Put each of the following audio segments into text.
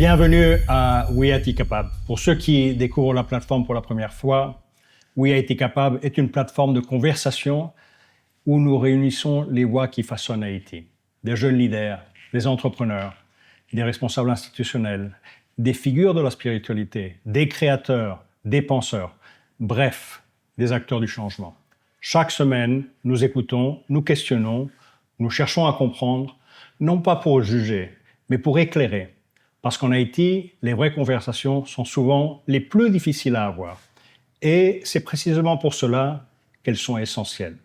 Bienvenue à We IT Capable. Pour ceux qui découvrent la plateforme pour la première fois, We IT Capable est une plateforme de conversation où nous réunissons les voix qui façonnent Haïti. Des jeunes leaders, des entrepreneurs, des responsables institutionnels, des figures de la spiritualité, des créateurs, des penseurs, bref, des acteurs du changement. Chaque semaine, nous écoutons, nous questionnons, nous cherchons à comprendre, non pas pour juger, mais pour éclairer. Parce qu'en Haïti, les vraies conversations sont souvent les plus difficiles à avoir. Et c'est précisément pour cela qu'elles sont essentielles.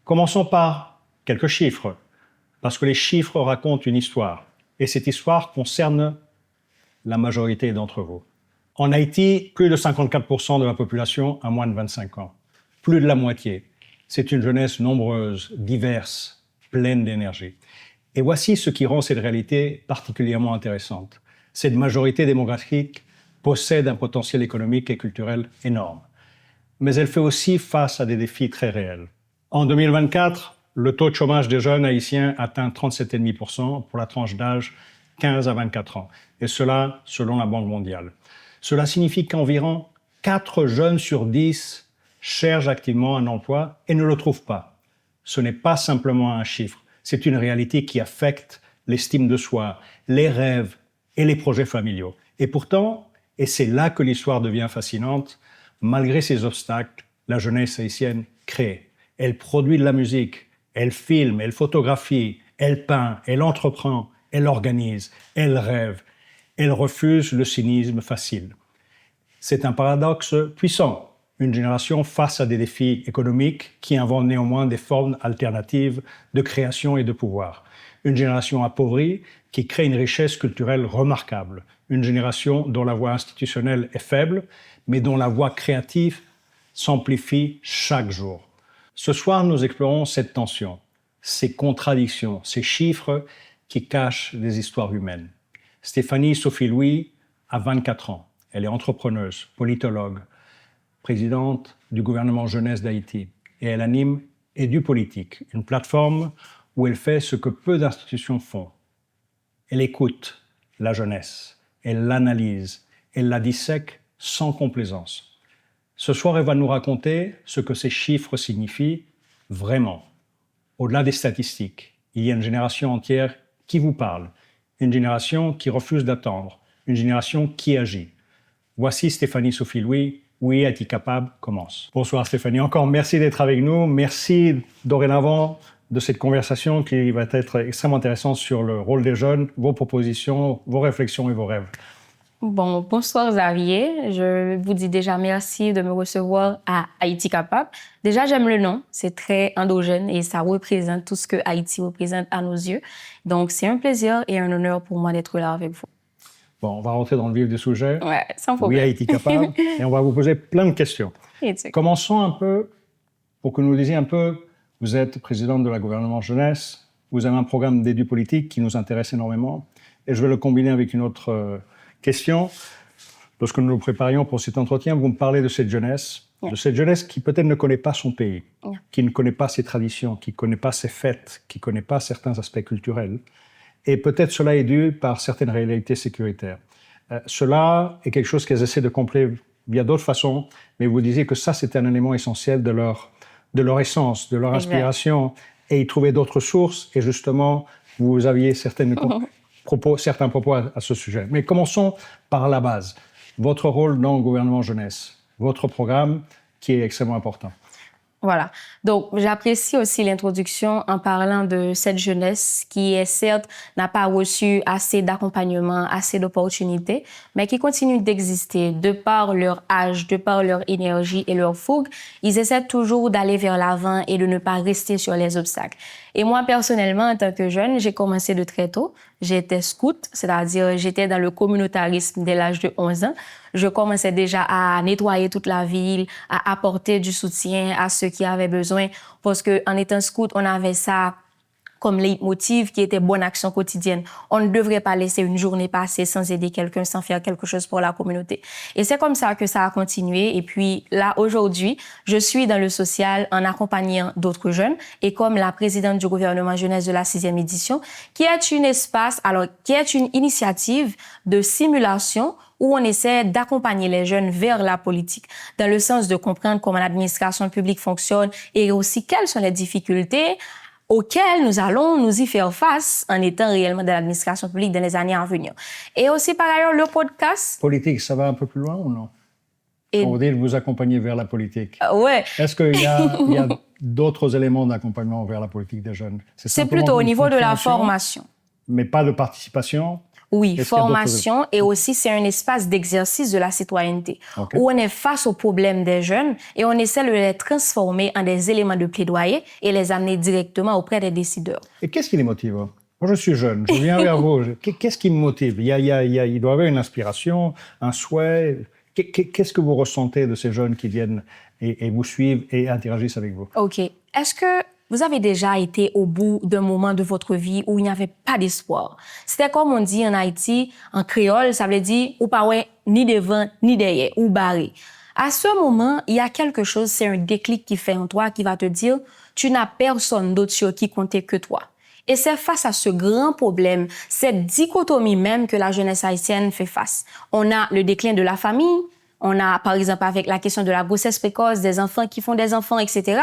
Commençons par quelques chiffres, parce que les chiffres racontent une histoire. Et cette histoire concerne la majorité d'entre vous. En Haïti, plus de 54% de la population a moins de 25 ans. Plus de la moitié. C'est une jeunesse nombreuse, diverse, pleine d'énergie. Et voici ce qui rend cette réalité particulièrement intéressante. Cette majorité démographique possède un potentiel économique et culturel énorme. Mais elle fait aussi face à des défis très réels. En 2024, le taux de chômage des jeunes haïtiens atteint 37,5% pour la tranche d'âge 15 à 24 ans. Et cela, selon la Banque mondiale. Cela signifie qu'environ 4 jeunes sur 10 cherchent activement un emploi et ne le trouvent pas. Ce n'est pas simplement un chiffre. C'est une réalité qui affecte l'estime de soi, les rêves et les projets familiaux. Et pourtant, et c'est là que l'histoire devient fascinante, malgré ces obstacles, la jeunesse haïtienne crée. Elle produit de la musique, elle filme, elle photographie, elle peint, elle entreprend, elle organise, elle rêve, elle refuse le cynisme facile. C'est un paradoxe puissant. Une génération face à des défis économiques qui invente néanmoins des formes alternatives de création et de pouvoir. Une génération appauvrie qui crée une richesse culturelle remarquable. Une génération dont la voix institutionnelle est faible, mais dont la voix créative s'amplifie chaque jour. Ce soir, nous explorons cette tension, ces contradictions, ces chiffres qui cachent des histoires humaines. Stéphanie Sophie Louis a 24 ans. Elle est entrepreneuse, politologue, présidente du gouvernement jeunesse d'Haïti. Et elle anime EduPolitique, une plateforme où elle fait ce que peu d'institutions font. Elle écoute la jeunesse, elle l'analyse, elle la dissèque sans complaisance. Ce soir, elle va nous raconter ce que ces chiffres signifient vraiment. Au-delà des statistiques, il y a une génération entière qui vous parle, une génération qui refuse d'attendre, une génération qui agit. Voici Stéphanie Sophie Louis. We IT Capable commence. Bonsoir Stéphanie, encore merci d'être avec nous. Merci dorénavant de cette conversation qui va être extrêmement intéressante sur le rôle des jeunes, vos propositions, vos réflexions et vos rêves. Bon, bonsoir Xavier. Je vous dis déjà merci de me recevoir à Haïti Capable. Déjà, j'aime le nom. C'est très endogène et ça représente tout ce que Haïti représente à nos yeux. Donc, c'est un plaisir et un honneur pour moi d'être là avec vous. Bon, on va rentrer dans le vif du sujet. Ouais, sans problème. We IT Capable. Et on va vous poser plein de questions. Commençons un peu, pour que nous disiez un peu, vous êtes présidente de la gouvernement jeunesse, vous avez un programme d'EduPolitique qui nous intéresse énormément, et je vais le combiner avec une autre question. Lorsque nous nous préparions pour cet entretien, vous me parlez de cette jeunesse qui peut-être ne connaît pas son pays, qui ne connaît pas ses traditions, qui ne connaît pas ses fêtes, qui ne connaît pas certains aspects culturels. Et peut-être cela est dû par certaines réalités sécuritaires. Cela est quelque chose qu'elles essaient de combler via d'autres façons, mais vous disiez que ça, c'était un élément essentiel de leur essence, de leur inspiration, et ils trouvaient d'autres sources, et justement, vous aviez certains propos à ce sujet. Mais commençons par la base. Votre rôle dans le gouvernement jeunesse, votre programme qui est extrêmement important. Voilà. Donc, j'apprécie aussi l'introduction en parlant de cette jeunesse qui, certes, n'a pas reçu assez d'accompagnement, assez d'opportunités, mais qui continue d'exister de par leur âge, de par leur énergie et leur fougue. Ils essaient toujours d'aller vers l'avant et de ne pas rester sur les obstacles. Et moi, personnellement, en tant que jeune, j'ai commencé de très tôt. J'étais scout, c'est-à-dire j'étais dans le communautarisme dès l'âge de 11 ans. Je commençais déjà à nettoyer toute la ville, à apporter du soutien à ceux qui avaient besoin. Parce qu'en étant scout, on avait ça comme leitmotiv qui était bonne action quotidienne. On ne devrait pas laisser une journée passer sans aider quelqu'un, sans faire quelque chose pour la communauté. Et c'est comme ça que ça a continué. Et puis là, aujourd'hui, je suis dans le social en accompagnant d'autres jeunes et comme la présidente du gouvernement jeunesse de la 6e édition, qui est une initiative de simulation où on essaie d'accompagner les jeunes vers la politique, dans le sens de comprendre comment l'administration publique fonctionne et aussi quelles sont les difficultés auxquelles nous allons nous y faire face en étant réellement dans l'administration publique dans les années à venir. Et aussi, par ailleurs, le podcast... Politique, ça va un peu plus loin ou non? Quand vous dites vous accompagner vers la politique. Ouais. Est-ce qu'il y a d'autres éléments d'accompagnement vers la politique des jeunes? C'est plutôt au niveau de la formation. Mais pas de participation? Oui, formation et aussi c'est un espace d'exercice de la citoyenneté où on est face aux problèmes des jeunes et on essaie de les transformer en des éléments de plaidoyer et les amener directement auprès des décideurs. Et qu'est-ce qui les motive? Moi, je suis jeune, je viens vers vous. Qu'est-ce qui me motive? Il doit y avoir une inspiration, un souhait. Qu'est-ce que vous ressentez de ces jeunes qui viennent et vous suivent et interagissent avec vous? OK. Est-ce que vous avez déjà été au bout d'un moment de votre vie où il n'y avait pas d'espoir? C'était comme on dit en Haïti, en créole, ça veut dire ou pas ouais, ni devant, ni derrière, ou barré. À ce moment, il y a quelque chose, c'est un déclic qui fait en toi, qui va te dire, tu n'as personne d'autre sur qui compter que toi. Et c'est face à ce grand problème, cette dichotomie même que la jeunesse haïtienne fait face. On a le déclin de la famille. On a, par exemple, avec la question de la grossesse précoce, des enfants qui font des enfants, etc.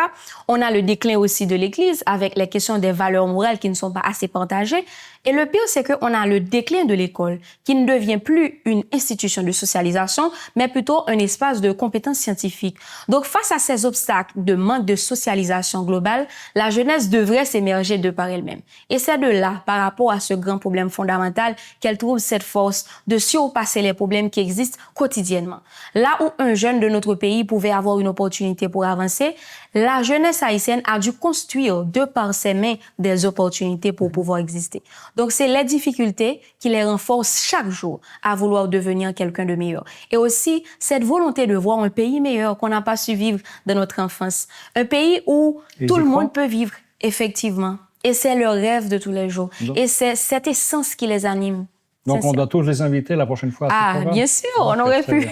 On a le déclin aussi de l'Église avec les questions des valeurs morales qui ne sont pas assez partagées. Et le pire, c'est qu'on a le déclin de l'école qui ne devient plus une institution de socialisation, mais plutôt un espace de compétences scientifiques. Donc, face à ces obstacles de manque de socialisation globale, la jeunesse devrait s'émerger de par elle-même. Et c'est de là, par rapport à ce grand problème fondamental, qu'elle trouve cette force de surpasser les problèmes qui existent quotidiennement. Là où un jeune de notre pays pouvait avoir une opportunité pour avancer, la jeunesse haïtienne a dû construire de par ses mains des opportunités pour pouvoir exister. Donc, c'est les difficultés qui les renforcent chaque jour à vouloir devenir quelqu'un de meilleur. Et aussi, cette volonté de voir un pays meilleur qu'on n'a pas su vivre dans notre enfance. Un pays où tout le monde peut vivre, effectivement. Et c'est leur rêve de tous les jours. Et c'est cette essence qui les anime. Donc, on doit tous les inviter la prochaine fois à ce programme. Bien sûr, on aurait pu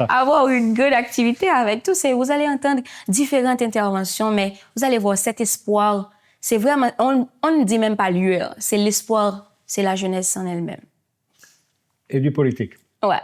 avoir une grande activité avec tous. Et vous allez entendre différentes interventions, mais vous allez voir cet espoir. C'est vraiment, on ne dit même pas lueur, c'est l'espoir, c'est la jeunesse en elle-même. Et du politique. Ouais.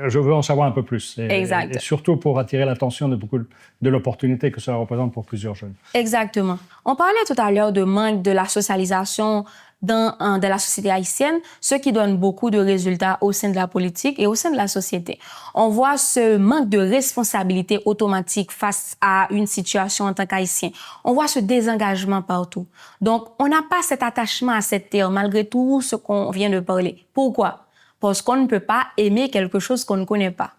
Je veux en savoir un peu plus. Exact. Et surtout pour attirer l'attention de l'opportunité que ça représente pour plusieurs jeunes. Exactement. On parlait tout à l'heure de manque de la socialisation dans la société haïtienne, ce qui donne beaucoup de résultats au sein de la politique et au sein de la société. On voit ce manque de responsabilité automatique face à une situation en tant qu'Haïtien. On voit ce désengagement partout. Donc, on n'a pas cet attachement à cette terre, malgré tout ce qu'on vient de parler. Pourquoi? Parce qu'on ne peut pas aimer quelque chose qu'on ne connaît pas.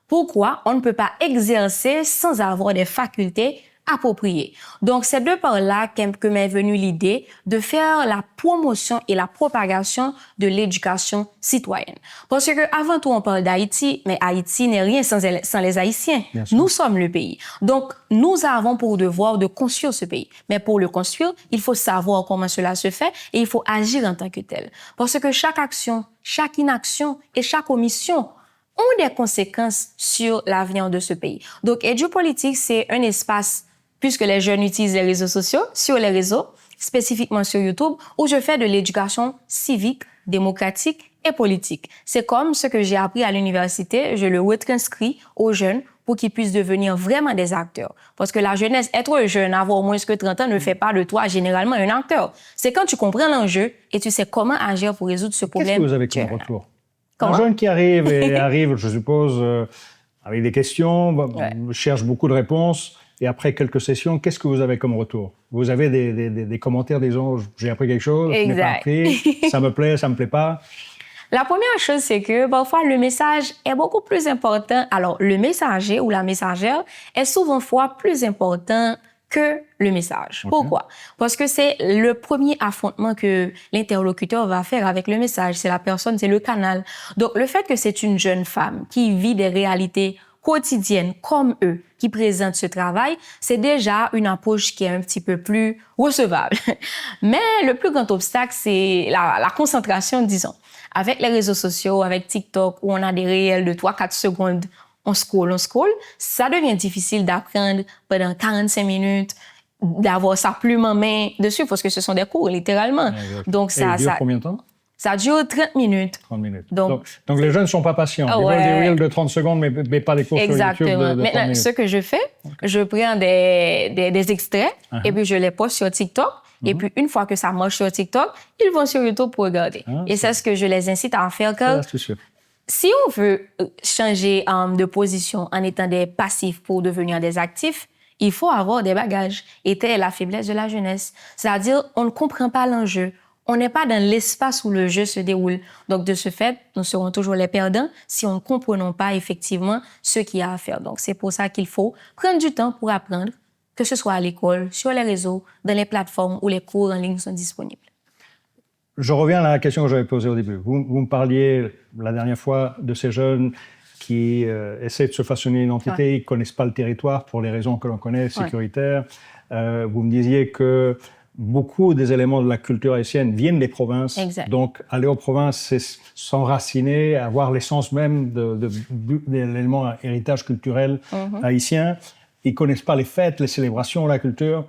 Pourquoi? On ne peut pas exercer sans avoir des facultés appropriées. Donc, c'est de par là que m'est venue l'idée de faire la promotion et la propagation de l'éducation citoyenne. Parce que avant tout, on parle d'Haïti, mais Haïti n'est rien sans les Haïtiens. Nous sommes le pays. Donc, nous avons pour devoir de construire ce pays. Mais pour le construire, il faut savoir comment cela se fait et il faut agir en tant que tel. Parce que chaque action, chaque inaction et chaque omission ont des conséquences sur l'avenir de ce pays. Donc, EduPolitique, c'est un espace, puisque les jeunes utilisent les réseaux sociaux, sur les réseaux, spécifiquement sur YouTube, où je fais de l'éducation civique, démocratique et politique. C'est comme ce que j'ai appris à l'université, je le retranscris aux jeunes pour qu'ils puissent devenir vraiment des acteurs. Parce que la jeunesse, être jeune, avoir moins que 30 ans, ne fait pas de toi généralement un acteur. C'est quand tu comprends l'enjeu et tu sais comment agir pour résoudre ce problème. Qu'est-ce que vous avez comme retour? Un jeune qui arrive, je suppose, avec des questions, cherche beaucoup de réponses, et après quelques sessions, qu'est-ce que vous avez comme retour? Vous avez des commentaires disant « j'ai appris quelque chose, je n'ai pas appris, ça me plaît, ça me plaît pas ». La première chose, c'est que parfois le message est beaucoup plus important. Alors, le messager ou la messagère est souvent fois plus important que le message. Pourquoi? Parce que c'est le premier affrontement que l'interlocuteur va faire avec le message. C'est la personne, c'est le canal. Donc, le fait que c'est une jeune femme qui vit des réalités quotidienne comme eux qui présentent ce travail, c'est déjà une approche qui est un petit peu plus recevable. Mais le plus grand obstacle, c'est la concentration, disons. Avec les réseaux sociaux, avec TikTok, où on a des réels de 3-4 secondes, on scroll, ça devient difficile d'apprendre pendant 45 minutes, d'avoir sa plume en main dessus, parce que ce sont des cours, littéralement. Exact. Donc, ça dure combien de temps? Ça dure 30 minutes. 30 minutes. Donc les jeunes ne sont pas patients. Ils veulent des reels de 30 secondes, mais pas des cours sur YouTube de 30 Maintenant, minutes. ce que je fais, je prends des extraits et puis je les poste sur TikTok. Et puis, une fois que ça marche sur TikTok, ils vont sur YouTube pour regarder. Et c'est ce que je les incite à faire. Car si on veut changer de position en étant des passifs pour devenir des actifs, il faut avoir des bagages. Et telle est la faiblesse de la jeunesse. C'est-à-dire, on ne comprend pas l'enjeu. On n'est pas dans l'espace où le jeu se déroule. Donc, de ce fait, nous serons toujours les perdants si on ne comprenons pas effectivement ce qu'il y a à faire. Donc, c'est pour ça qu'il faut prendre du temps pour apprendre, que ce soit à l'école, sur les réseaux, dans les plateformes où les cours en ligne sont disponibles. Je reviens à la question que j'avais posée au début. Vous me parliez la dernière fois de ces jeunes qui essaient de se façonner une identité, ils ne connaissent pas le territoire pour les raisons que l'on connaît, sécuritaires. Vous me disiez que beaucoup des éléments de la culture haïtienne viennent des provinces. Exact. Donc, aller aux provinces, c'est s'enraciner, avoir l'essence même de l'élément héritage culturel haïtien. Ils ne connaissent pas les fêtes, les célébrations, la culture.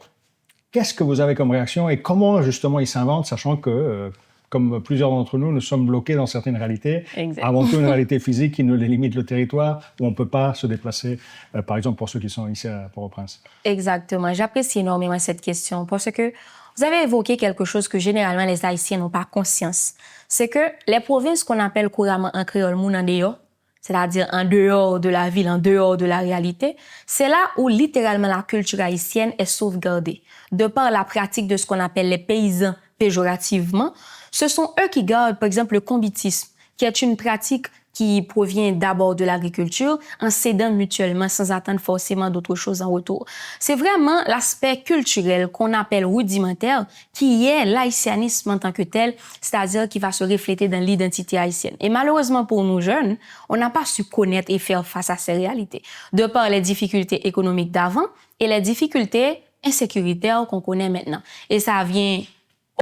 Qu'est-ce que vous avez comme réaction et comment, justement, ils s'inventent, sachant que, comme plusieurs d'entre nous, nous sommes bloqués dans certaines réalités. Exact. Avant tout, une réalité physique qui nous limite le territoire, où on ne peut pas se déplacer, par exemple, pour ceux qui sont ici à Port-au-Prince. Exactement. J'apprécie énormément cette question parce que vous avez évoqué quelque chose que généralement les Haïtiens n'ont pas conscience. C'est que les provinces qu'on appelle couramment en créole moun en dehors, c'est-à-dire en dehors de la ville, en dehors de la réalité, c'est là où littéralement la culture haïtienne est sauvegardée. De par la pratique de ce qu'on appelle les paysans péjorativement, ce sont eux qui gardent, par exemple, le combitisme, qui est une pratique qui provient d'abord de l'agriculture, en s'aidant mutuellement sans attendre forcément d'autres choses en retour. C'est vraiment l'aspect culturel qu'on appelle rudimentaire qui est l'haïtianisme en tant que tel, c'est-à-dire qui va se refléter dans l'identité haïtienne. Et malheureusement pour nous jeunes, on n'a pas su connaître et faire face à ces réalités, de par les difficultés économiques d'avant et les difficultés insécuritaires qu'on connaît maintenant. Et ça vient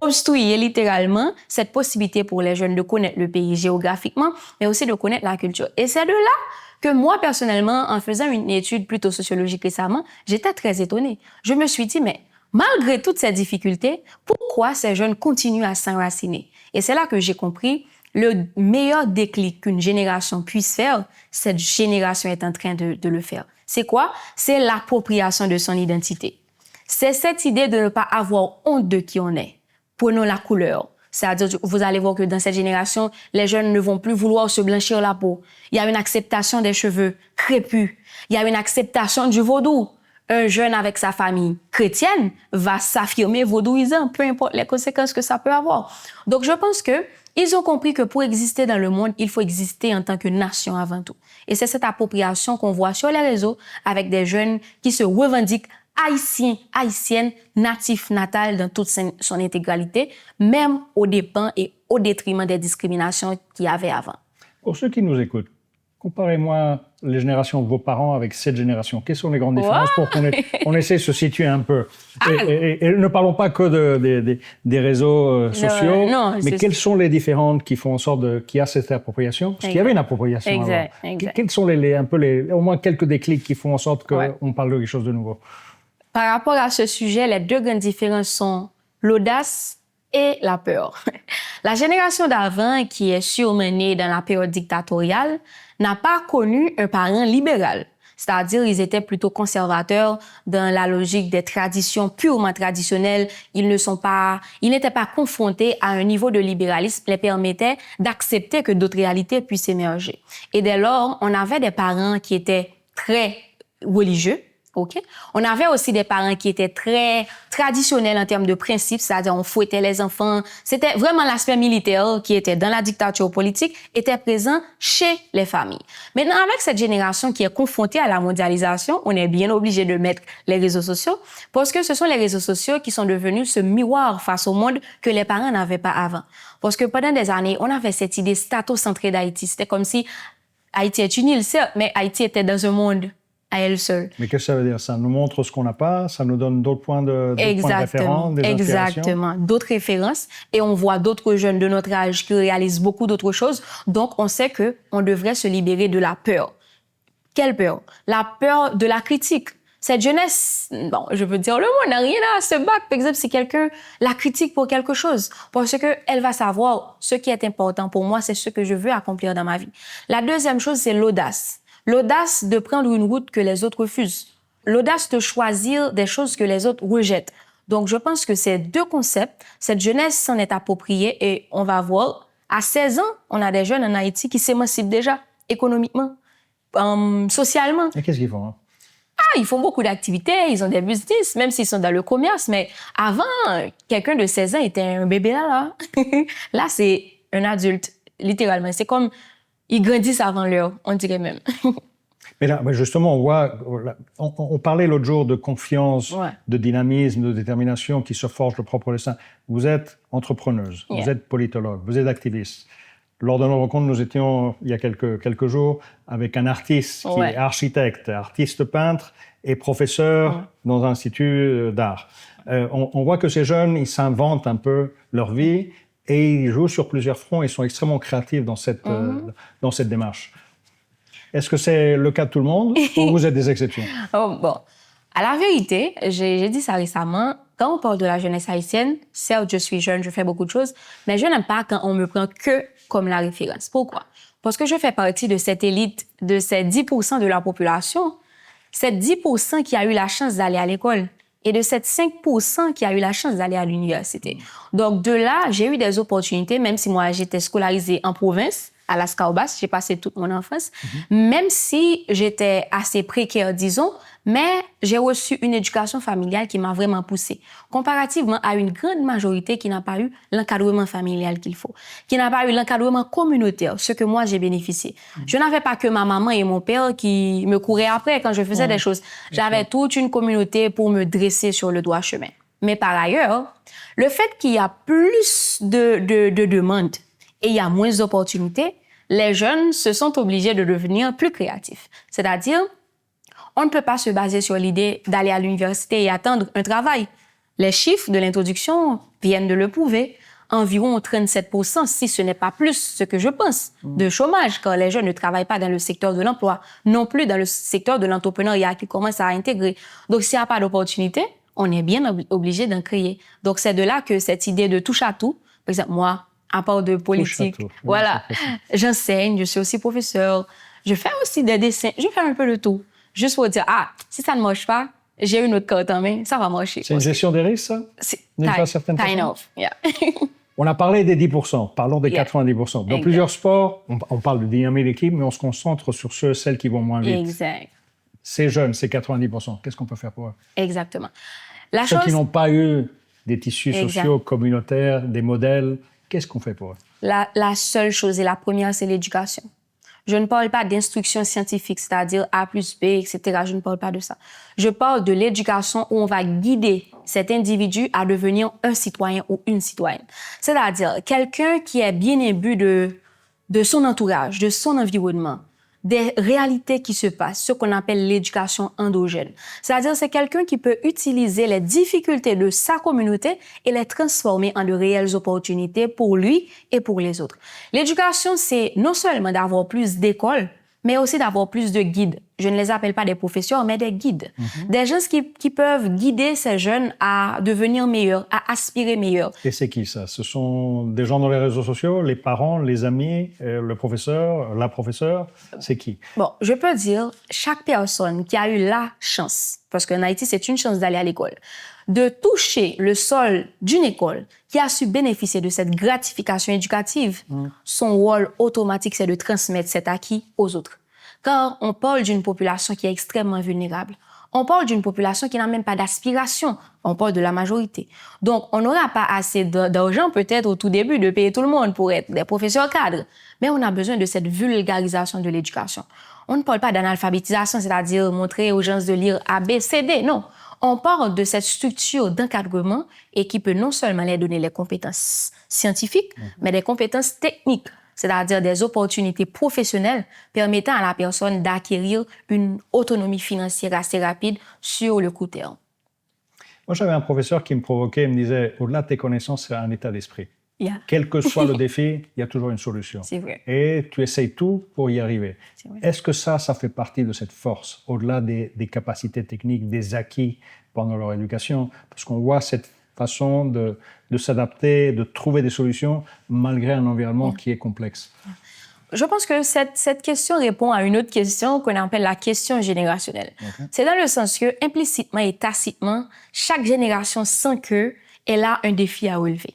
obstruer littéralement cette possibilité pour les jeunes de connaître le pays géographiquement, mais aussi de connaître la culture. Et c'est de là que moi, personnellement, en faisant une étude plutôt sociologique récemment, j'étais très étonnée. Je me suis dit, mais malgré toutes ces difficultés, pourquoi ces jeunes continuent à s'enraciner? Et c'est là que j'ai compris le meilleur déclic qu'une génération puisse faire, cette génération est en train de le faire. C'est quoi? C'est l'appropriation de son identité. C'est cette idée de ne pas avoir honte de qui on est. Prenons la couleur. C'est-à-dire, vous allez voir que dans cette génération, les jeunes ne vont plus vouloir se blanchir la peau. Il y a une acceptation des cheveux crépus. Il y a une acceptation du vaudou. Un jeune avec sa famille chrétienne va s'affirmer vaudouisant, peu importe les conséquences que ça peut avoir. Donc, je pense que ils ont compris que pour exister dans le monde, il faut exister en tant que nation avant tout. Et c'est cette appropriation qu'on voit sur les réseaux avec des jeunes qui se revendiquent haïtiens, haïtiennes, natifs, natales dans toute son intégralité, même aux dépens et au détriment des discriminations qu'il y avait avant. Pour ceux qui nous écoutent, comparez-moi les générations de vos parents avec cette génération. Quelles sont les grandes différences pour qu'on essaie de se situer un peu? Et ne parlons pas que des réseaux sociaux, mais quelles sont les différentes qui font en sorte qu'il y a cette appropriation? Parce qu'il y avait une appropriation avant. Quels sont au moins quelques déclics qui font en sorte qu'on parle de quelque chose de nouveau? Par rapport à ce sujet, les deux grandes différences sont l'audace et la peur. La génération d'avant, qui est sûrement née dans la période dictatoriale, n'a pas connu un parent libéral. C'est-à-dire, ils étaient plutôt conservateurs dans la logique des traditions purement traditionnelles. Ils n'étaient pas confrontés à un niveau de libéralisme qui les permettait d'accepter que d'autres réalités puissent émerger. Et dès lors, on avait des parents qui étaient très religieux. Okay. On avait aussi des parents qui étaient très traditionnels en termes de principes, c'est-à-dire on fouettait les enfants. C'était vraiment l'aspect militaire qui était dans la dictature politique, était présent chez les familles. Maintenant, avec cette génération qui est confrontée à la mondialisation, on est bien obligé de mettre les réseaux sociaux parce que ce sont les réseaux sociaux qui sont devenus ce miroir face au monde que les parents n'avaient pas avant. Parce que pendant des années, on avait cette idée statocentrée d'Haïti. C'était comme si Haïti est une île, certes, mais Haïti était dans un monde à elle seule. Mais qu'est-ce que ça veut dire? Ça nous montre ce qu'on n'a pas, ça nous donne d'autres points de référence, des inspirations? Exactement, d'autres références. Et on voit d'autres jeunes de notre âge qui réalisent beaucoup d'autres choses. Donc, on sait qu'on devrait se libérer de la peur. Quelle peur? La peur de la critique. Cette jeunesse, bon, je veux dire, le mot n'a rien à se battre. Par exemple, si quelqu'un la critique pour quelque chose, parce qu'elle va savoir ce qui est important pour moi, c'est ce que je veux accomplir dans ma vie. La deuxième chose, c'est l'audace. L'audace de prendre une route que les autres refusent. L'audace de choisir des choses que les autres rejettent. Donc, je pense que ces deux concepts, cette jeunesse s'en est appropriée et on va voir, à 16 ans, on a des jeunes en Haïti qui s'émancipent déjà économiquement, socialement. Et qu'est-ce qu'ils font? Ils font beaucoup d'activités, ils ont des business, même s'ils sont dans le commerce. Mais avant, quelqu'un de 16 ans était un bébé là. Là, c'est un adulte, littéralement. C'est comme, ils grandissent avant l'heure, on dirait même. Mais là, justement, on voit, on parlait l'autre jour de confiance, Ouais. de dynamisme, de détermination qui se forge le propre destin. Vous êtes entrepreneuse, Yeah. vous êtes politologue, vous êtes activiste. Lors de nos rencontres, nous étions, il y a quelques jours, avec un artiste qui Ouais. est architecte, artiste peintre et professeur dans un institut d'art. On voit que ces jeunes, ils s'inventent un peu leur vie et ils jouent sur plusieurs fronts et sont extrêmement créatifs dans cette démarche. Est-ce que c'est le cas de tout le monde ou vous êtes des exceptions? Bon, à la vérité, j'ai dit ça récemment, quand on parle de la jeunesse haïtienne, certes, je suis jeune, je fais beaucoup de choses, mais je n'aime pas quand on me prend que comme la référence. Pourquoi? Parce que je fais partie de cette élite, de ces 10% de la population, cette 10% qui a eu la chance d'aller à l'école et de cette 5% qui a eu la chance d'aller à l'université. Donc, de là, j'ai eu des opportunités, même si moi, j'étais scolarisée en province, à Las Caobas, j'ai passé toute mon enfance, même si j'étais assez précaire, disons, mais j'ai reçu une éducation familiale qui m'a vraiment poussée, comparativement à une grande majorité qui n'a pas eu l'encadrement familial qu'il faut, qui n'a pas eu l'encadrement communautaire, ce que moi j'ai bénéficié. Je n'avais pas que ma maman et mon père qui me couraient après quand je faisais des choses. J'avais toute une communauté pour me dresser sur le droit chemin. Mais par ailleurs, le fait qu'il y a plus de demandes et il y a moins d'opportunités, les jeunes se sont obligés de devenir plus créatifs. C'est-à-dire, on ne peut pas se baser sur l'idée d'aller à l'université et attendre un travail. Les chiffres de l'introduction viennent de le prouver. Environ 37%, si ce n'est pas plus, ce que je pense, de chômage, car les jeunes ne travaillent pas dans le secteur de l'emploi, non plus dans le secteur de l'entrepreneuriat qui commence à intégrer. Donc, s'il n'y a pas d'opportunité, on est bien obligé d'en créer. Donc, c'est de là que cette idée de touche à tout, par exemple, moi, à part de politique, voilà, j'enseigne, je suis aussi professeur, je fais aussi des dessins, je fais un peu de tout. Juste pour dire, si ça ne marche pas, j'ai une autre carte en main, ça va marcher. C'est une gestion des risques, ça? Kind of, yeah. On a parlé des 10%, parlons des 90%. Dans plusieurs sports, on parle de dynamique d'équipe, mais on se concentre sur celles qui vont moins vite. Exact. Ces jeunes, ces 90%, qu'est-ce qu'on peut faire pour eux? Exactement. Ceux qui n'ont pas eu des tissus sociaux, communautaires, des modèles, qu'est-ce qu'on fait pour eux? La seule chose, et la première, c'est l'éducation. Je ne parle pas d'instruction scientifique, c'est-à-dire A plus B, etc. Je ne parle pas de ça. Je parle de l'éducation où on va guider cet individu à devenir un citoyen ou une citoyenne. C'est-à-dire quelqu'un qui est bien imbu de son entourage, de son environnement, des réalités qui se passent, ce qu'on appelle l'éducation endogène. C'est-à-dire c'est quelqu'un qui peut utiliser les difficultés de sa communauté et les transformer en de réelles opportunités pour lui et pour les autres. L'éducation, c'est non seulement d'avoir plus d'écoles, mais aussi d'avoir plus de guides. Je ne les appelle pas des professeurs, mais des guides. Des gens qui peuvent guider ces jeunes à devenir meilleurs, à aspirer meilleurs. Et c'est qui ça? Ce sont des gens dans les réseaux sociaux, les parents, les amis, le professeur, la professeure? C'est qui? Bon, je peux dire, chaque personne qui a eu la chance, parce qu'en Haïti, c'est une chance d'aller à l'école, de toucher le sol d'une école qui a su bénéficier de cette gratification éducative, son rôle automatique, c'est de transmettre cet acquis aux autres. Car on parle d'une population qui est extrêmement vulnérable. On parle d'une population qui n'a même pas d'aspiration. On parle de la majorité. Donc, on n'aura pas assez d'argent peut-être au tout début de payer tout le monde pour être des professeurs cadres. Mais on a besoin de cette vulgarisation de l'éducation. On ne parle pas d'analphabétisation, c'est-à-dire montrer aux gens de lire A, B, C, D. Non. On parle de cette structure d'encadrement et qui peut non seulement leur donner les compétences scientifiques, mais des compétences techniques. c'est-à-dire des opportunités professionnelles permettant à la personne d'acquérir une autonomie financière assez rapide sur le court terme. Moi, j'avais un professeur qui me provoquait, il me disait, au-delà de tes connaissances, c'est un état d'esprit. Yeah. Quel que soit le défi, il y a toujours une solution. C'est vrai. Et tu essayes tout pour y arriver. C'est vrai. Est-ce que ça fait partie de cette force, au-delà des capacités techniques, des acquis pendant leur éducation? Parce qu'on voit cette façon de s'adapter, de trouver des solutions, malgré un environnement qui est complexe. Je pense que cette question répond à une autre question qu'on appelle la question générationnelle. Okay. C'est dans le sens que, implicitement et tacitement, chaque génération sent qu'elle a un défi à relever.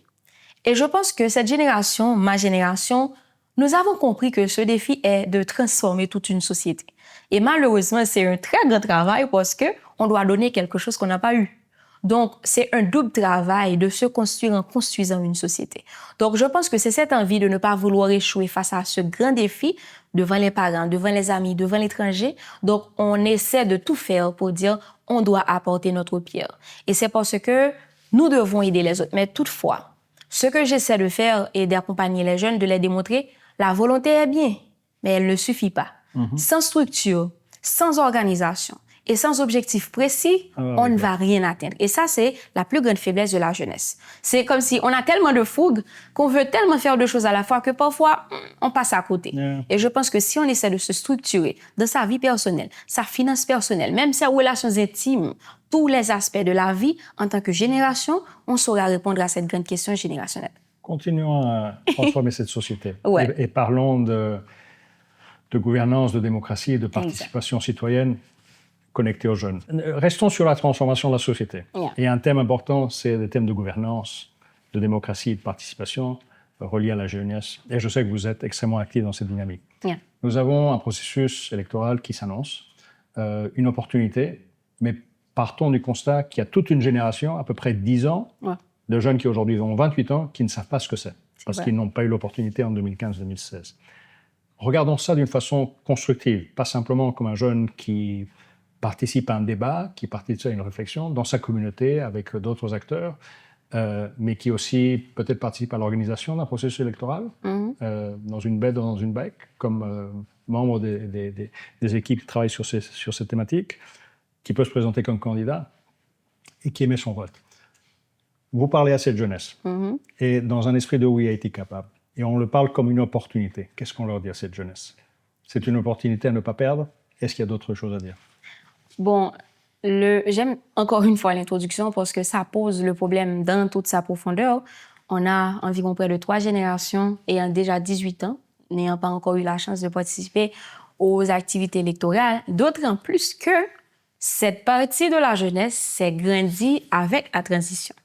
Et je pense que cette génération, ma génération, nous avons compris que ce défi est de transformer toute une société. Et malheureusement, c'est un très grand travail parce qu'on doit donner quelque chose qu'on n'a pas eu. Donc, c'est un double travail de se construire en construisant une société. Donc, je pense que c'est cette envie de ne pas vouloir échouer face à ce grand défi devant les parents, devant les amis, devant l'étranger. Donc, on essaie de tout faire pour dire on doit apporter notre pierre. Et c'est parce que nous devons aider les autres. Mais toutefois, ce que j'essaie de faire est d'accompagner les jeunes, de les démontrer la volonté est bien, mais elle ne suffit pas. Sans structure, sans organisation, et sans objectif précis, on ne va rien atteindre. Et ça, c'est la plus grande faiblesse de la jeunesse. C'est comme si on a tellement de fougue qu'on veut tellement faire de choses à la fois que parfois, on passe à côté. Yeah. Et je pense que si on essaie de se structurer dans sa vie personnelle, sa finance personnelle, même ses relations intimes, tous les aspects de la vie, en tant que génération, on saura répondre à cette grande question générationnelle. Continuons à transformer cette société. Ouais. Et parlons de gouvernance, de démocratie et de participation citoyenne connectés aux jeunes. Restons sur la transformation de la société. Yeah. Et un thème important, c'est le thème de gouvernance, de démocratie et de participation relié à la jeunesse. Et je sais que vous êtes extrêmement actifs dans cette dynamique. Yeah. Nous avons un processus électoral qui s'annonce, une opportunité, mais partons du constat qu'il y a toute une génération, à peu près 10 ans, de jeunes qui aujourd'hui ont 28 ans, qui ne savent pas ce que c'est, parce qu'ils n'ont pas eu l'opportunité en 2015-2016. Regardons ça d'une façon constructive, pas simplement comme un jeune qui participe à un débat, qui participe à une réflexion dans sa communauté avec d'autres acteurs, mais qui aussi peut-être participe à l'organisation d'un processus électoral, dans une baie, dans une BEC, comme membre des équipes qui travaillent sur ces thématiques, qui peut se présenter comme candidat et qui émet son vote. Vous parlez à cette jeunesse, et dans un esprit de oui, a été capable, et on le parle comme une opportunité. Qu'est-ce qu'on leur dit à cette jeunesse? C'est une opportunité à ne pas perdre? Est-ce qu'il y a d'autres choses à dire? Bon, j'aime encore une fois l'introduction parce que ça pose le problème dans toute sa profondeur. On a environ près de 3 générations ayant déjà 18 ans, n'ayant pas encore eu la chance de participer aux activités électorales, d'autant plus que cette partie de la jeunesse s'est grandie avec la transition.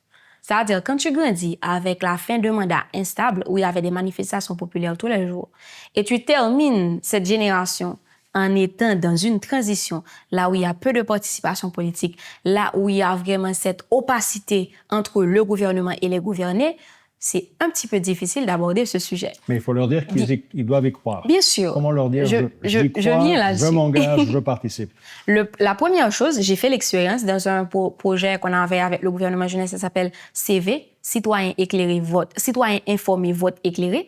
C'est-à-dire, quand tu grandis avec la fin de mandat instable, où il y avait des manifestations populaires tous les jours, et tu termines cette génération en étant dans une transition, là où il y a peu de participation politique, là où il y a vraiment cette opacité entre le gouvernement et les gouvernés, c'est un petit peu difficile d'aborder ce sujet. Mais il faut leur dire qu'ils doivent y croire. Bien sûr. Comment leur dire je viens là-dessus. Je m'engage, je participe. La première chose, j'ai fait l'expérience dans un projet qu'on avait avec le gouvernement jeunesse, ça s'appelle CV, Citoyen éclairé, vote, Citoyen informé, vote éclairé.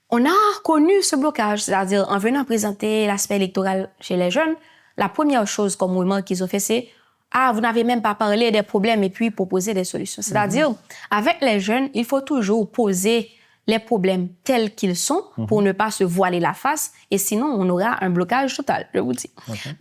On a connu ce blocage, c'est-à-dire en venant présenter l'aspect électoral chez les jeunes, la première chose comme remarque qu'ils ont fait, c'est « Ah, vous n'avez même pas parlé des problèmes et puis proposer des solutions. » C'est-à-dire, avec les jeunes, il faut toujours poser les problèmes tels qu'ils sont pour ne pas se voiler la face et sinon, on aura un blocage total, je vous dis.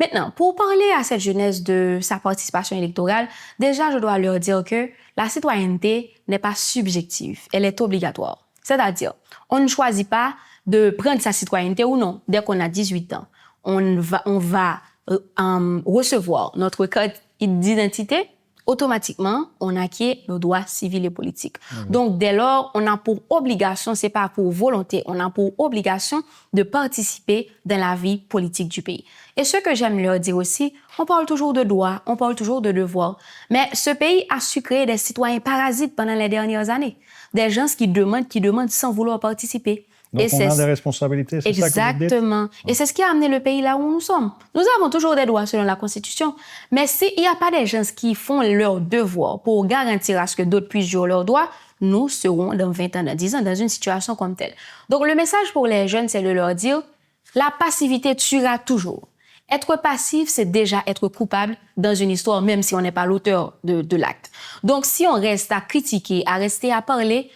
Maintenant, pour parler à cette jeunesse de sa participation électorale, déjà, je dois leur dire que la citoyenneté n'est pas subjective, elle est obligatoire. C'est-à-dire, on ne choisit pas de prendre sa citoyenneté ou non. Dès qu'on a 18 ans, on va recevoir notre carte d'identité. Automatiquement, on acquiert nos droits civils et politiques. Donc, dès lors, on a pour obligation, c'est pas pour volonté, on a pour obligation de participer dans la vie politique du pays. Et ce que j'aime leur dire aussi, on parle toujours de droits, on parle toujours de devoirs, mais ce pays a su créer des citoyens parasites pendant les dernières années. Des gens qui demandent sans vouloir participer. Donc, on a des responsabilités, c'est ça que vous dites? Exactement. Et c'est ce qui a amené le pays là où nous sommes. Nous avons toujours des droits selon la Constitution, mais s'il n'y a pas des gens qui font leur devoir pour garantir à ce que d'autres puissent jouer leurs droits, nous serons dans 20 ans, dans 10 ans, dans une situation comme telle. Donc, le message pour les jeunes, c'est de leur dire, la passivité tuera toujours. Être passif, c'est déjà être coupable dans une histoire, même si on n'est pas l'auteur de l'acte. Donc, si on reste à critiquer, à rester à parler,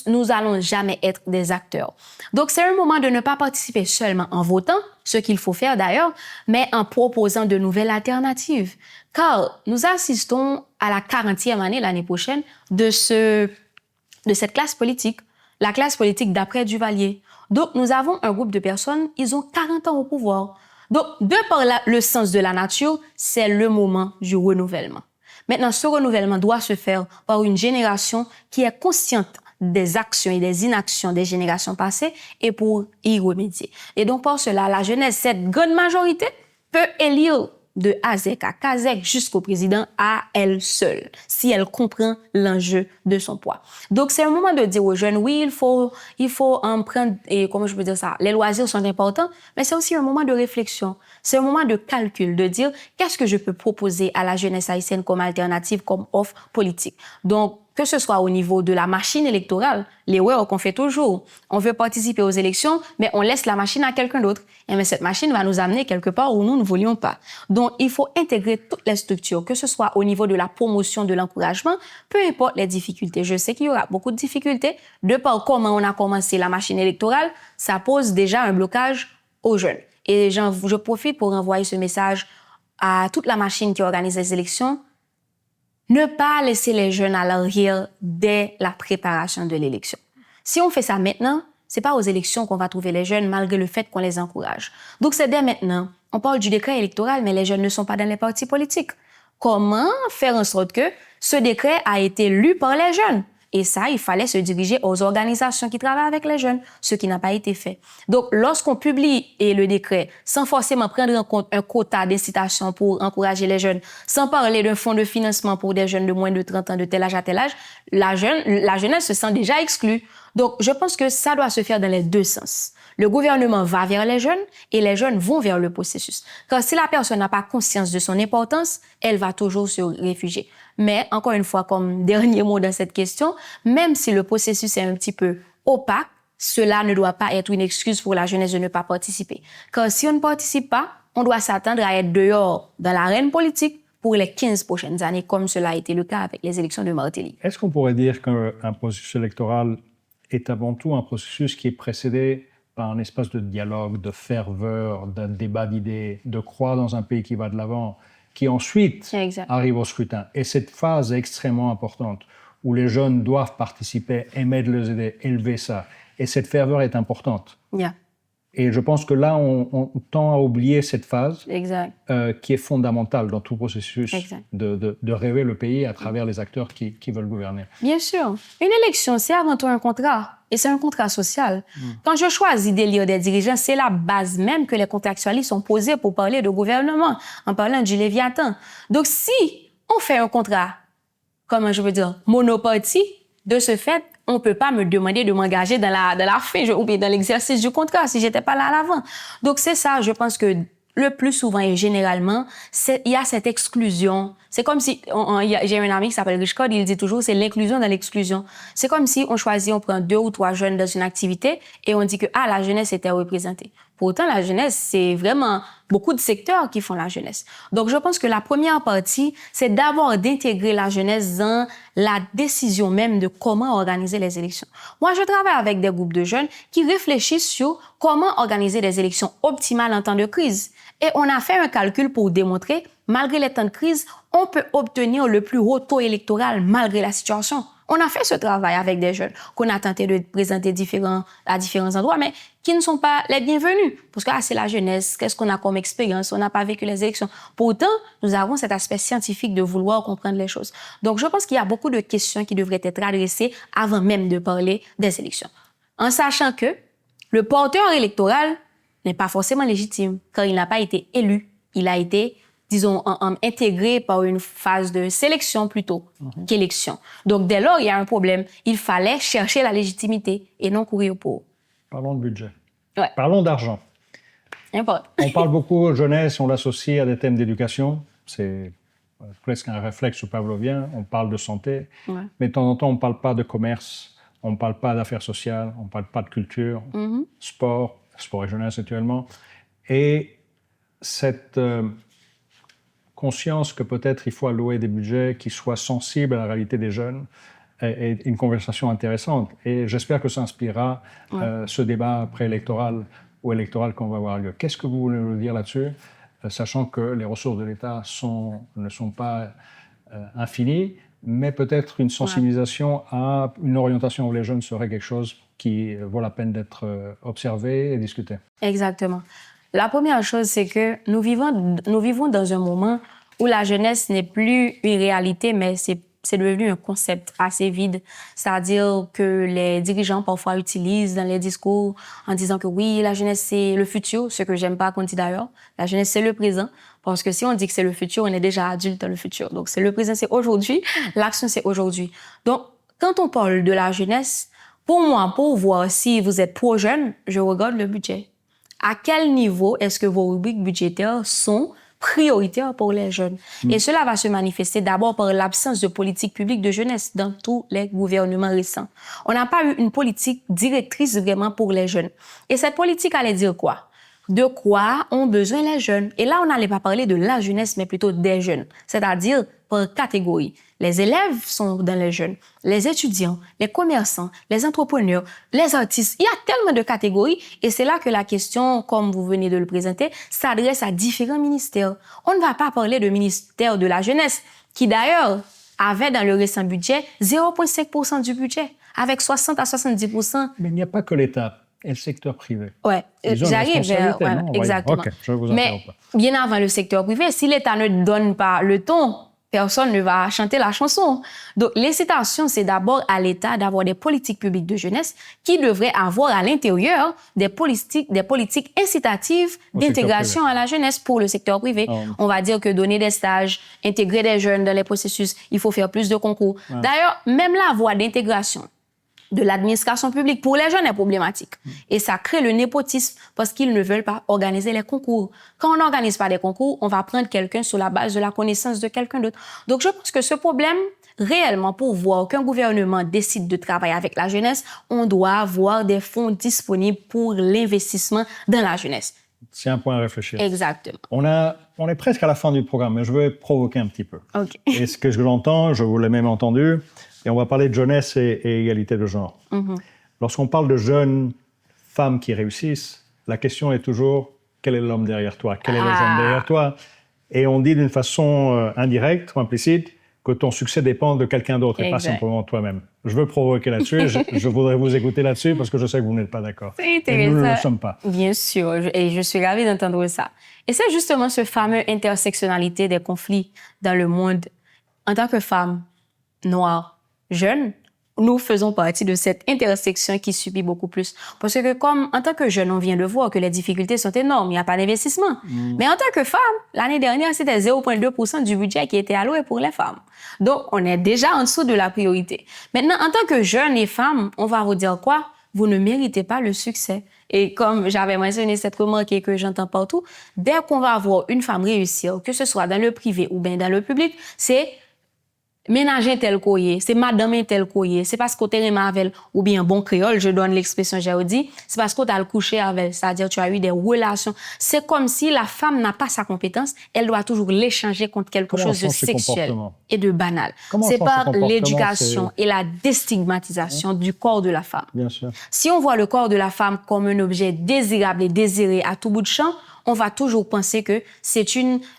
nous allons jamais être des acteurs. Donc, c'est un moment de ne pas participer seulement en votant, ce qu'il faut faire d'ailleurs, mais en proposant de nouvelles alternatives. Car nous assistons à la 40e année l'année prochaine de cette classe politique, la classe politique d'après Duvalier. Donc, nous avons un groupe de personnes, ils ont 40 ans au pouvoir. Donc, de par le sens de la nature, c'est le moment du renouvellement. Maintenant, ce renouvellement doit se faire par une génération qui est consciente des actions et des inactions des générations passées et pour y remédier. Et donc, par cela, la jeunesse, cette grande majorité, peut élire de AZEC à KAZEC jusqu'au président à elle seule, si elle comprend l'enjeu de son poids. Donc, c'est un moment de dire aux jeunes, oui, il faut en prendre, et comment je peux dire ça, les loisirs sont importants, mais c'est aussi un moment de réflexion. C'est un moment de calcul, de dire, qu'est-ce que je peux proposer à la jeunesse haïtienne comme alternative, comme offre politique. Donc, que ce soit au niveau de la machine électorale, l'erreur qu'on fait toujours. On veut participer aux élections, mais on laisse la machine à quelqu'un d'autre. Et mais cette machine va nous amener quelque part où nous ne voulions pas. Donc, il faut intégrer toutes les structures, que ce soit au niveau de la promotion, de l'encouragement, peu importe les difficultés. Je sais qu'il y aura beaucoup de difficultés. De par comment on a commencé la machine électorale, ça pose déjà un blocage aux jeunes. Et je profite pour envoyer ce message à toute la machine qui organise les élections. Ne pas laisser les jeunes à l'arrière dès la préparation de l'élection. Si on fait ça maintenant, c'est pas aux élections qu'on va trouver les jeunes malgré le fait qu'on les encourage. Donc c'est dès maintenant. On parle du décret électoral, mais les jeunes ne sont pas dans les partis politiques. Comment faire en sorte que ce décret a été lu par les jeunes? Et ça, il fallait se diriger aux organisations qui travaillent avec les jeunes, ce qui n'a pas été fait. Donc, lorsqu'on publie le décret, sans forcément prendre en compte un quota d'incitation pour encourager les jeunes, sans parler d'un fonds de financement pour des jeunes de moins de 30 ans, de tel âge à tel âge, la jeunesse se sent déjà exclue. Donc, je pense que ça doit se faire dans les deux sens. Le gouvernement va vers les jeunes et les jeunes vont vers le processus. Car si la personne n'a pas conscience de son importance, elle va toujours se réfugier. Mais, encore une fois, comme dernier mot dans cette question, même si le processus est un petit peu opaque, cela ne doit pas être une excuse pour la jeunesse de ne pas participer. Car si on ne participe pas, on doit s'attendre à être dehors dans l'arène politique pour les 15 prochaines années, comme cela a été le cas avec les élections de Martelly. Est-ce qu'on pourrait dire qu'un processus électoral est avant tout un processus qui est précédé par un espace de dialogue, de ferveur, d'un débat d'idées, de croire dans un pays qui va de l'avant, qui ensuite arrive au scrutin. Et cette phase est extrêmement importante, où les jeunes doivent participer, émettre leurs idées, élever ça. Et cette ferveur est importante. Yeah. Et je pense que là, on tend à oublier cette phase qui est fondamentale dans tout processus de rêver le pays à travers les acteurs qui veulent gouverner. Bien sûr. Une élection, c'est avant tout un contrat. Et c'est un contrat social. Quand je choisis d'élire des dirigeants, c'est la base même que les contractualistes ont posée pour parler de gouvernement, en parlant du Léviathan. Donc, si on fait un contrat, comment je veux dire, monopartie, de ce fait, on ne peut pas me demander de m'engager dans la fin ou bien dans l'exercice du contrat si je n'étais pas là à l'avant. Donc, c'est ça, je pense que le plus souvent et généralement, il y a cette exclusion. C'est comme si, j'ai un ami qui s'appelle Richcott, il dit toujours, c'est l'inclusion dans l'exclusion. C'est comme si on choisit, on prend 2 ou 3 jeunes dans une activité et on dit que, la jeunesse était représentée. Pourtant, la jeunesse, c'est vraiment beaucoup de secteurs qui font la jeunesse. Donc, je pense que la première partie, c'est d'abord d'intégrer la jeunesse dans la décision même de comment organiser les élections. Moi, je travaille avec des groupes de jeunes qui réfléchissent sur comment organiser des élections optimales en temps de crise. Et on a fait un calcul pour démontrer, malgré les temps de crise, on peut obtenir le plus haut taux électoral malgré la situation. On a fait ce travail avec des jeunes qu'on a tenté de présenter à différents endroits, mais qui ne sont pas les bienvenus. Parce que c'est la jeunesse, qu'est-ce qu'on a comme expérience? On n'a pas vécu les élections. Pourtant, nous avons cet aspect scientifique de vouloir comprendre les choses. Donc, je pense qu'il y a beaucoup de questions qui devraient être adressées avant même de parler des élections. En sachant que le porteur électoral n'est pas forcément légitime, car il n'a pas été élu. Il a été, disons, intégré par une phase de sélection plutôt qu'élection. Donc, dès lors, il y a un problème. Il fallait chercher la légitimité et non courir pour. Parlons de budget. Ouais. Parlons d'argent. N'importe. On parle beaucoup de jeunesse, on l'associe à des thèmes d'éducation. C'est presque un réflexe pavlovien, on parle de santé, Ouais. mais de temps en temps, on ne parle pas de commerce, on ne parle pas d'affaires sociales, on ne parle pas de culture, sport et jeunesse actuellement. Et cette conscience que peut-être il faut allouer des budgets qui soient sensibles à la réalité des jeunes est une conversation intéressante. Et j'espère que ça inspirera ce débat préélectoral ou électoral qu'on va avoir lieu. Qu'est-ce que vous voulez nous dire là-dessus, sachant que les ressources de l'État ne sont pas infinies, mais peut-être une sensibilisation à une orientation où les jeunes serait quelque chose qui vaut la peine d'être observé et discuté. Exactement. La première chose, c'est que nous vivons dans un moment où la jeunesse n'est plus une réalité, mais c'est devenu un concept assez vide. C'est-à-dire que les dirigeants parfois utilisent dans les discours en disant que oui, la jeunesse c'est le futur, ce que j'aime pas qu'on dit d'ailleurs. La jeunesse c'est le présent, parce que si on dit que c'est le futur, on est déjà adulte dans le futur. Donc c'est le présent, c'est aujourd'hui, l'action c'est aujourd'hui. Donc quand on parle de la jeunesse, pour moi, pour voir si vous êtes trop jeune, je regarde le budget. À quel niveau est-ce que vos rubriques budgétaires sont prioritaires pour les jeunes? Et cela va se manifester d'abord par l'absence de politique publique de jeunesse dans tous les gouvernements récents. On n'a pas eu une politique directrice vraiment pour les jeunes. Et cette politique allait dire quoi? De quoi ont besoin les jeunes? Et là, on n'allait pas parler de la jeunesse, mais plutôt des jeunes, c'est-à-dire par catégorie. Les élèves sont dans les jeunes, les étudiants, les commerçants, les entrepreneurs, les artistes. Il y a tellement de catégories et c'est là que la question, comme vous venez de le présenter, s'adresse à différents ministères. On ne va pas parler de ministère de la jeunesse, qui d'ailleurs avait dans le récent budget 0,5% du budget, avec 60 à 70%. Mais il n'y a pas que l'État et le secteur privé. Ouais, j'arrive vers... Ouais, exactement. Ok, je vous mais bien avant le secteur privé, si l'État ne donne pas le ton, personne ne va chanter la chanson. Donc, l'incitation, c'est d'abord à l'État d'avoir des politiques publiques de jeunesse qui devraient avoir à l'intérieur des politiques incitatives d'intégration à la jeunesse pour le secteur privé. On va dire que donner des stages, intégrer des jeunes dans les processus, il faut faire plus de concours. D'ailleurs, même la voie d'intégration de l'administration publique pour les jeunes est problématique. Et ça crée le népotisme parce qu'ils ne veulent pas organiser les concours. Quand on n'organise pas des concours, on va prendre quelqu'un sur la base de la connaissance de quelqu'un d'autre. Donc, je pense que ce problème, réellement, pour voir qu'un gouvernement décide de travailler avec la jeunesse, on doit avoir des fonds disponibles pour l'investissement dans la jeunesse. C'est un point à réfléchir. Exactement. On est presque à la fin du programme, mais je veux provoquer un petit peu. OK. Et ce que j'entends, je vous l'ai même entendu, et on va parler de jeunesse et égalité de genre. Lorsqu'on parle de jeunes femmes qui réussissent, la question est toujours quel est l'homme derrière toi, quel est le jeune derrière toi. Et on dit d'une façon indirecte ou implicite que ton succès dépend de quelqu'un d'autre et pas simplement de toi-même. Je veux provoquer là-dessus, je voudrais vous écouter là-dessus parce que je sais que vous n'êtes pas d'accord. C'est intéressant. Et nous ne le sommes pas. Bien sûr, et je suis ravie d'entendre ça. Et c'est justement ce fameux intersectionnalité des conflits dans le monde. En tant que femme noire, jeune, nous faisons partie de cette intersection qui subit beaucoup plus. Parce que comme en tant que jeune, on vient de voir que les difficultés sont énormes, il n'y a pas d'investissement. Mais en tant que femme, l'année dernière, c'était 0,2% du budget qui était alloué pour les femmes. Donc, on est déjà en dessous de la priorité. Maintenant, en tant que jeune et femme, on va vous dire quoi? Vous ne méritez pas le succès. Et comme j'avais mentionné cette remarque et que j'entends partout, dès qu'on va voir une femme réussir, que ce soit dans le privé ou bien dans le public, c'est ménager tel courrier, c'est madame tel courrier, c'est parce qu'on t'aime avec ou bien bon créole, je donne l'expression j'ai dit, c'est parce qu'on t'a le couché avec, c'est-à-dire tu as eu des relations. C'est comme si la femme n'a pas sa compétence, elle doit toujours l'échanger contre quelque chose de sexuel et de banal. C'est par l'éducation et la déstigmatisation du corps de la femme. Bien sûr. Si on voit le corps de la femme comme un objet désirable et désiré à tout bout de champ, on va toujours penser que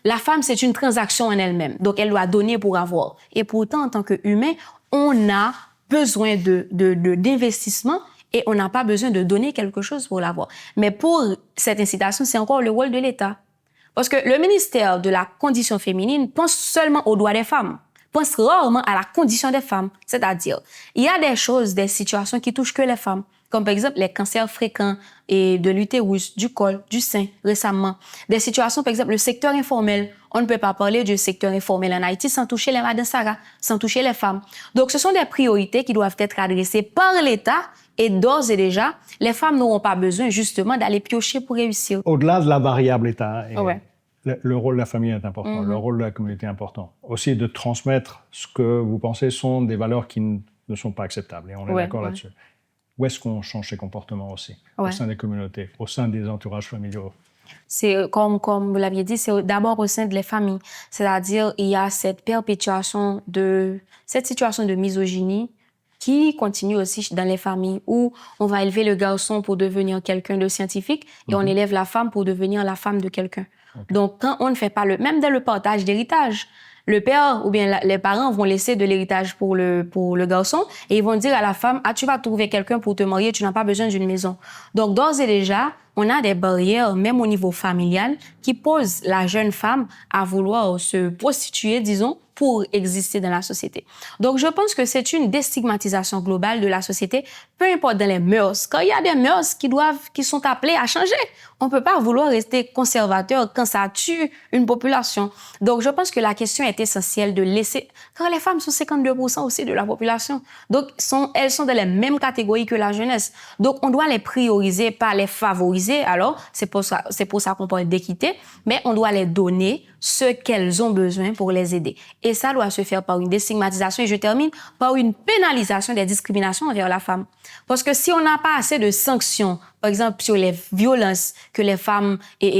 la femme, c'est une transaction en elle-même. Donc, elle doit donner pour avoir. Et pourtant, en tant qu'humain, on a besoin d'investissement et on n'a pas besoin de donner quelque chose pour l'avoir. Mais pour cette incitation, c'est encore le rôle de l'État. Parce que le ministère de la condition féminine pense seulement aux droits des femmes, pense rarement à la condition des femmes. C'est-à-dire, il y a des choses, des situations qui touchent que les femmes. Comme par exemple les cancers fréquents et de l'utérus, du col, du sein récemment. Des situations, par exemple, le secteur informel. On ne peut pas parler du secteur informel en Haïti sans toucher les Madame Sarah, sans toucher les femmes. Donc, ce sont des priorités qui doivent être adressées par l'État et d'ores et déjà, les femmes n'auront pas besoin justement d'aller piocher pour réussir. Au-delà de la variable État, le rôle de la famille est important, le rôle de la communauté est important. Aussi de transmettre ce que vous pensez sont des valeurs qui ne sont pas acceptables. Et on est d'accord là-dessus. Où est-ce qu'on change ces comportements aussi? Au sein des communautés, au sein des entourages familiaux. C'est comme vous l'aviez dit, c'est d'abord au sein des familles. C'est-à-dire, il y a cette perpétuation cette situation de misogynie qui continue aussi dans les familles où on va élever le garçon pour devenir quelqu'un de scientifique et on élève la femme pour devenir la femme de quelqu'un. Donc, quand on ne fait pas même dans le partage d'héritage, le père ou bien les parents vont laisser de l'héritage pour le garçon et ils vont dire à la femme, tu vas trouver quelqu'un pour te marier, tu n'as pas besoin d'une maison. Donc, d'ores et déjà, on a des barrières, même au niveau familial, qui posent la jeune femme à vouloir se prostituer, disons, pour exister dans la société. Donc, je pense que c'est une déstigmatisation globale de la société, peu importe dans les mœurs. Quand il y a des mœurs qui sont appelées à changer, on ne peut pas vouloir rester conservateur quand ça tue une population. Donc, je pense que la question est essentielle de laisser... Car les femmes sont 52% aussi de la population. Donc, elles sont dans les mêmes catégories que la jeunesse. Donc, on doit les prioriser, pas les favoriser. Alors, c'est pour ça qu'on parle d'équité. Mais on doit les donner ce qu'elles ont besoin pour les aider. Et ça doit se faire par une déstigmatisation, et je termine, par une pénalisation des discriminations envers la femme. Parce que si on n'a pas assez de sanctions, par exemple sur les violences que les femmes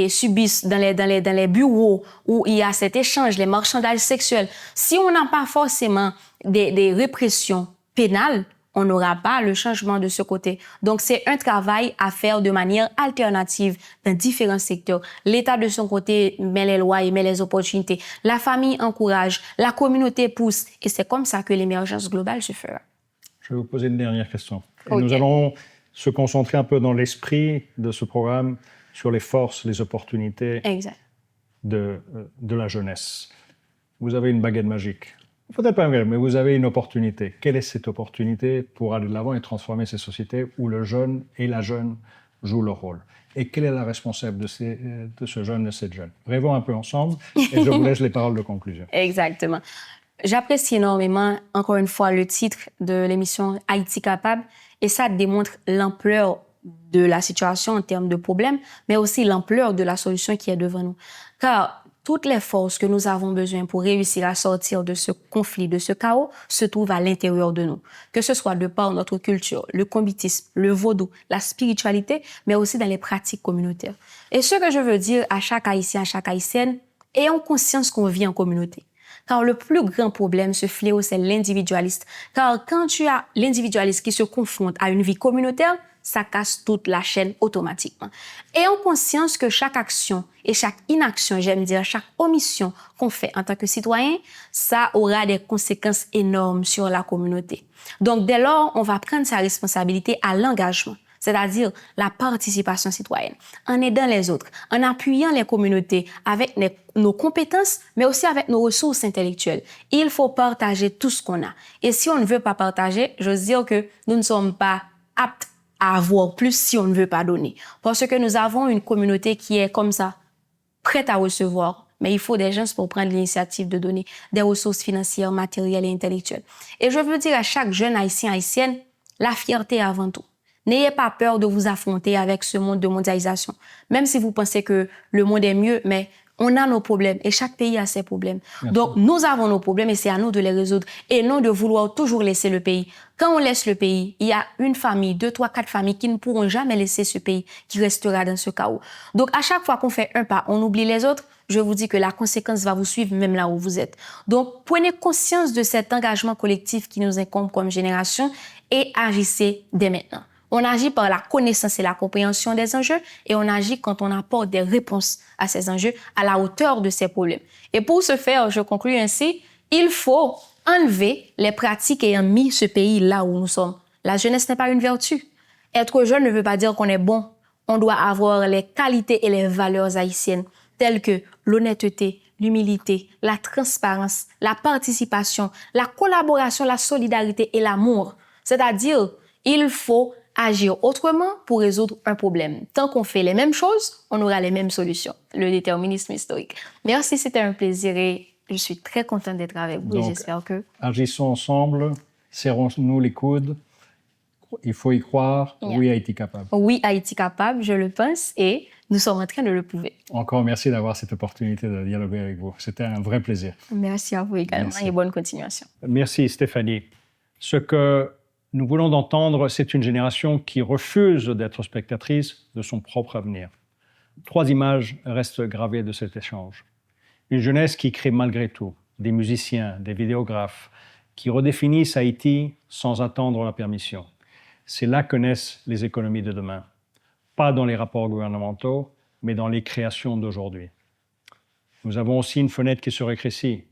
subissent dans les bureaux où il y a cet échange, les marchandages sexuels, si on n'a pas forcément des répressions pénales, on n'aura pas le changement de ce côté. Donc, c'est un travail à faire de manière alternative dans différents secteurs. L'État, de son côté, met les lois et met les opportunités. La famille encourage, la communauté pousse. Et c'est comme ça que l'émergence globale se fera. Je vais vous poser une dernière question. Et nous allons se concentrer un peu dans l'esprit de ce programme sur les forces, les opportunités de la jeunesse. Vous avez une baguette magique. Peut-être pas, mais vous avez une opportunité. Quelle est cette opportunité pour aller de l'avant et transformer ces sociétés où le jeune et la jeune jouent leur rôle? Et quelle est la responsable de ce jeune, de cette jeune? Rêvons un peu ensemble et je vous laisse les paroles de conclusion. Exactement. J'apprécie énormément, encore une fois, le titre de l'émission Haïti capable et ça démontre l'ampleur de la situation en termes de problèmes, mais aussi l'ampleur de la solution qui est devant nous. Car toutes les forces que nous avons besoin pour réussir à sortir de ce conflit, de ce chaos, se trouvent à l'intérieur de nous. Que ce soit de par notre culture, le combitisme, le vaudou, la spiritualité, mais aussi dans les pratiques communautaires. Et ce que je veux dire à chaque Haïtien, à chaque Haïtienne, ayons conscience qu'on vit en communauté. Car le plus grand problème, ce fléau, c'est l'individualiste. Car quand tu as l'individualiste qui se confronte à une vie communautaire, ça casse toute la chaîne automatiquement. Ayons conscience que chaque action et chaque inaction, j'aime dire chaque omission qu'on fait en tant que citoyen, ça aura des conséquences énormes sur la communauté. Donc, dès lors, on va prendre sa responsabilité à l'engagement, c'est-à-dire la participation citoyenne, en aidant les autres, en appuyant les communautés avec nos compétences, mais aussi avec nos ressources intellectuelles. Il faut partager tout ce qu'on a. Et si on ne veut pas partager, j'ose dire que nous ne sommes pas aptes à avoir plus si on ne veut pas donner. Parce que nous avons une communauté qui est comme ça, prête à recevoir. Mais il faut des gens pour prendre l'initiative de donner des ressources financières, matérielles et intellectuelles. Et je veux dire à chaque jeune Haïtien, Haïtienne, la fierté avant tout. N'ayez pas peur de vous affronter avec ce monde de mondialisation. Même si vous pensez que le monde est mieux, mais on a nos problèmes et chaque pays a ses problèmes. Merci. Donc, nous avons nos problèmes et c'est à nous de les résoudre et non de vouloir toujours laisser le pays. Quand on laisse le pays, il y a une famille, 2, 3, 4 familles qui ne pourront jamais laisser ce pays, qui restera dans ce chaos. Donc, à chaque fois qu'on fait un pas, on oublie les autres. Je vous dis que la conséquence va vous suivre même là où vous êtes. Donc, prenez conscience de cet engagement collectif qui nous incombe comme génération et agissez dès maintenant. On agit par la connaissance et la compréhension des enjeux et on agit quand on apporte des réponses à ces enjeux à la hauteur de ces problèmes. Et pour ce faire, je conclus ainsi, il faut enlever les pratiques ayant mis ce pays là où nous sommes. La jeunesse n'est pas une vertu. Être jeune ne veut pas dire qu'on est bon. On doit avoir les qualités et les valeurs haïtiennes telles que l'honnêteté, l'humilité, la transparence, la participation, la collaboration, la solidarité et l'amour. C'est-à-dire, il faut agir autrement pour résoudre un problème. Tant qu'on fait les mêmes choses, on aura les mêmes solutions. Le déterminisme historique. Merci, c'était un plaisir et je suis très contente d'être avec vous. Donc, et j'espère que... Agissons ensemble, serrons-nous les coudes, il faut y croire. Yeah. Oui, Haïti capable. Oui, Haïti capable, je le pense, et nous sommes en train de le prouver. Encore merci d'avoir cette opportunité de dialoguer avec vous. C'était un vrai plaisir. Merci à vous également Merci. et bonne continuation. Merci Stéphanie. Ce que nous voulons d'entendre, c'est une génération qui refuse d'être spectatrice de son propre avenir. 3 images restent gravées de cet échange. Une jeunesse qui crée malgré tout, des musiciens, des vidéographes, qui redéfinissent Haïti sans attendre la permission. C'est là que naissent les économies de demain. Pas dans les rapports gouvernementaux, mais dans les créations d'aujourd'hui. Nous avons aussi une fenêtre qui se rétrécit,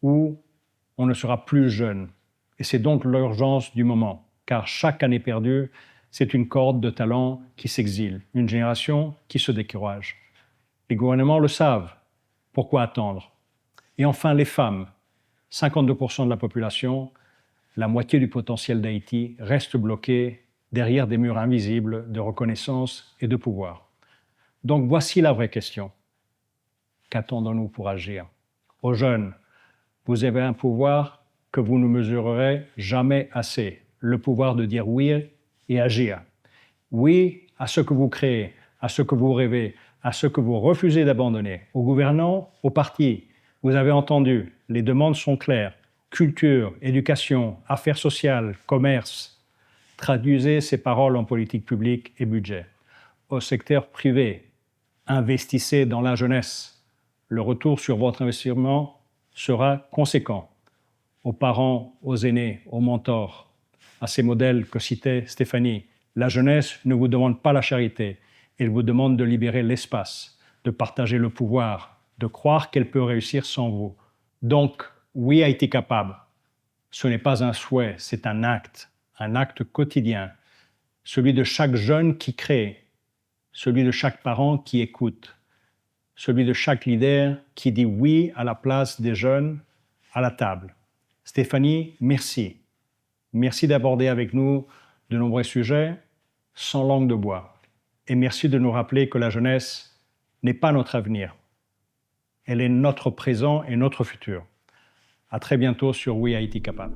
où on ne sera plus jeune. Et c'est donc l'urgence du moment, car chaque année perdue, c'est une corde de talents qui s'exile, une génération qui se décourage. Les gouvernements le savent. Pourquoi attendre? Et enfin, les femmes. 52% de la population, la moitié du potentiel d'Haïti, restent bloquées derrière des murs invisibles de reconnaissance et de pouvoir. Donc voici la vraie question. Qu'attendons-nous pour agir? Aux jeunes, vous avez un pouvoir que vous ne mesurerez jamais assez. Le pouvoir de dire oui et agir. Oui à ce que vous créez, à ce que vous rêvez, à ce que vous refusez d'abandonner. Aux gouvernants, aux partis. Vous avez entendu, les demandes sont claires. Culture, éducation, affaires sociales, commerce. Traduisez ces paroles en politique publique et budget. Au secteur privé, investissez dans la jeunesse. Le retour sur votre investissement sera conséquent. Aux parents, aux aînés, aux mentors, à ces modèles que citait Stéphanie. La jeunesse ne vous demande pas la charité, elle vous demande de libérer l'espace, de partager le pouvoir, de croire qu'elle peut réussir sans vous. Donc, oui, Haïti capable. Ce n'est pas un souhait, c'est un acte quotidien, celui de chaque jeune qui crée, celui de chaque parent qui écoute, celui de chaque leader qui dit oui à la place des jeunes à la table. Stéphanie, merci. Merci d'aborder avec nous de nombreux sujets sans langue de bois. Et merci de nous rappeler que la jeunesse n'est pas notre avenir. Elle est notre présent et notre futur. À très bientôt sur Oui Haïti Capable.